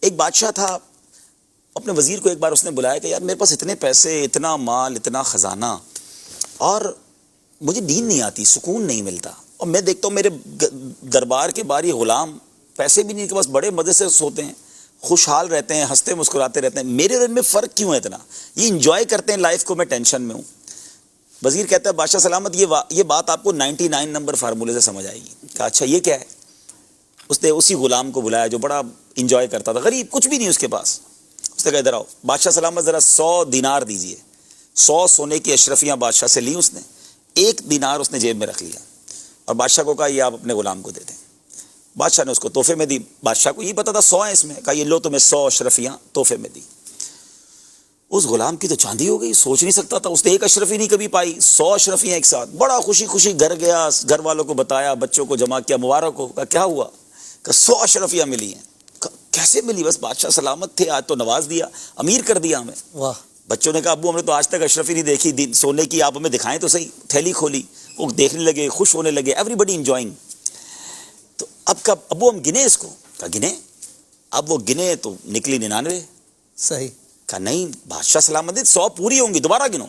ایک بادشاہ تھا، اپنے وزیر کو ایک بار اس نے بلایا کہ یار میرے پاس اتنے پیسے، اتنا مال، اتنا خزانہ، اور مجھے نیند نہیں آتی، سکون نہیں ملتا، اور میں دیکھتا ہوں میرے دربار کے باہر یہ غلام پیسے بھی نہیں، کے پاس بڑے مزے سے سوتے ہیں، خوشحال رہتے ہیں، ہنستے مسکراتے رہتے ہیں، میرے اور ان میں فرق کیوں ہے اتنا؟ یہ انجوائے کرتے ہیں لائف کو، میں ٹینشن میں ہوں۔ وزیر کہتا ہے بادشاہ سلامت یہ بات آپ کو 99 نمبر فارمولے سے سمجھ آئے گی۔ کہا اچھا یہ کیا ہے؟ اس نے اسی غلام کو بلایا جو بڑا انجوائے کرتا تھا، غریب، کچھ بھی نہیں اس کے پاس۔ اس نے کہا ادھر آؤ، بادشاہ سلامت ذرا 100 دینار دیجئے۔ 100 سونے کی اشرفیاں بادشاہ سے لی اس نے، 1 دینار اس نے جیب میں رکھ لیا، اور بادشاہ کو کہا یہ آپ اپنے غلام کو دے دیں۔ بادشاہ نے اس کو تحفے میں دی، بادشاہ کو یہ پتا تھا 100 ہیں اس میں، کہا یہ لو تمہیں 100 اشرفیاں تحفے میں دی۔ اس غلام کی تو چاندی ہو گئی، سوچ نہیں سکتا تھا، اس نے 1 اشرفی نہیں کبھی پائی، 100 اشرفیاں ایک ساتھ، بڑا خوشی خوشی گھر گیا، گھر والوں کو بتایا، بچوں کو جمع کیا، مبارک ہو۔ کہا کیا ہوا؟ کہ 100 اشرفیاں ملی ہیں۔ کیسے ملی؟ بس بادشاہ سلامت تھے، آج تو نواز دیا، امیر کر دیا ہمیں۔ واہ! بچوں نے کہا ابو ہم نے تو آج تک اشرفی نہیں دیکھی سونے کی، آپ ہمیں دکھائیں تو صحیح۔ تھیلی کھولی، وہ دیکھنے لگے، خوش ہونے لگے، ایوری بڈی انجوائنگ۔ تو اب کب ابو ہم گنے اس کو؟ کہا گنے؟ اب وہ گنے تو نکلی 99۔ صحیح۔ کہا نہیں بادشاہ سلامت 100 پوری ہوں گی، دوبارہ گنو۔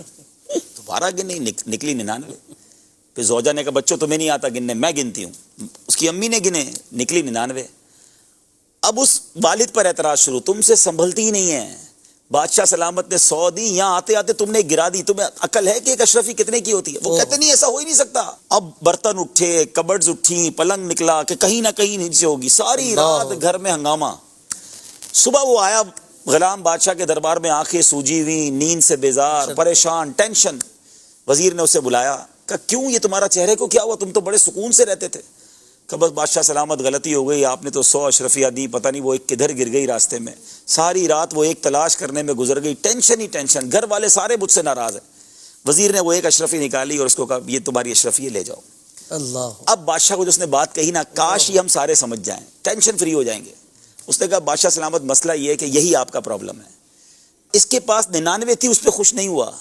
دوبارہ گنے، نکلی 99۔ پھر زوجہ نے کہا بچوں تمہیں نہیں آتا گننے، میں گنتی ہوں۔ اس کی امی نے گنے، نکلی 99۔ اب اس والد پر اعتراض شروع، تم سے سنبھلتی ہی نہیں ہے، بادشاہ سلامت نے 100 دی، یہاں آتے آتے تم نے گرا دی، تمہیں عقل ہے کہ ایک اشرفی کتنے کی ہوتی ہے؟ وہ کہتے نہیں ایسا ہو ہی نہیں سکتا۔ اب برتن اٹھے، کبڈز اٹھی، پلنگ نکلا کہ کہیں نہ کہیں نیچے ہوگی، ساری رات گھر میں ہنگامہ۔ صبح وہ آیا غلام بادشاہ کے دربار میں، آنکھیں سوجی ہوئی، نیند سے بیزار، پریشان، ٹینشن۔ وزیر نے اسے بلایا، کہ کیوں یہ تمہارا چہرے کو کیا ہوا؟ تم تو بڑے سکون سے رہتے تھے۔ کہ بس بادشاہ سلامت غلطی ہو گئی، آپ نے تو 100 اشرفیاں دی، پتہ نہیں وہ ایک کدھر گر گئی راستے میں، ساری رات وہ ایک تلاش کرنے میں گزر گئی، ٹینشن ہی ٹینشن، گھر والے سارے مجھ سے ناراض ہیں۔ وزیر نے وہ 1 اشرفی نکالی اور اس کو کہا یہ تمہاری اشرفی ہے، لے جاؤ۔ اللہ! اب بادشاہ کو جو اس نے بات کہی نا، کاش یہ ہم سارے سمجھ جائیں، ٹینشن فری ہو جائیں گے۔ اس نے کہا بادشاہ سلامت مسئلہ یہ ہے کہ یہی آپ کا پرابلم ہے، اس کے پاس 99 تھی، اس پہ خوش نہیں ہوا،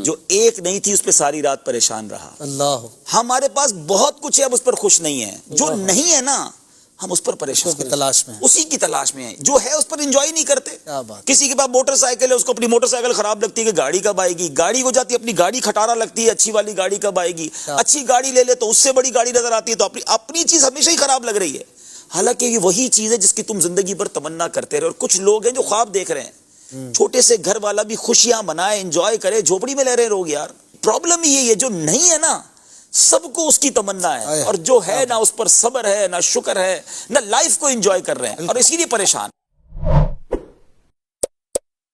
جو 1 نہیں تھی اس پہ ساری رات پریشان رہا۔ اللہ! ہمارے پاس بہت کچھ ہے، اب اس پر خوش نہیں ہے، جو نہیں ہے نا ہم اس پر پریشان کی تلاش میں ہیں، اسی کی تلاش میں ہیں، جو ہے اس پر انجوائے نہیں کرتے۔ کیا بات! کسی کے پاس موٹر سائیکل ہے، اس کو اپنی موٹر سائیکل خراب لگتی ہے کہ گاڑی کب آئے گی، گاڑی ہو جاتی ہے اپنی گاڑی کھٹارا لگتی ہے، اچھی والی گاڑی کب آئے گی، اچھی گاڑی لے لے تو اس سے بڑی گاڑی نظر آتی ہے، تو اپنی چیز ہمیشہ ہی خراب لگ رہی ہے، حالانکہ یہ وہی چیز ہے جس کی تم زندگی پر تمنا کرتے رہے۔ اور کچھ لوگ ہیں جو خواب دیکھ رہے ہیں، چھوٹے سے گھر والا بھی خوشیاں منائے، انجوائے کرے، جھوپڑی میں رہ رہے لوگ یار۔ پرابلم یہ ہے جو نہیں ہے نا سب کو اس کی تمنا ہے، اور جو ہے نہ اس پر صبر ہے، نہ شکر ہے، نہ لائف کو انجوائے کر رہے ہیں، اور اسی لیے پریشان۔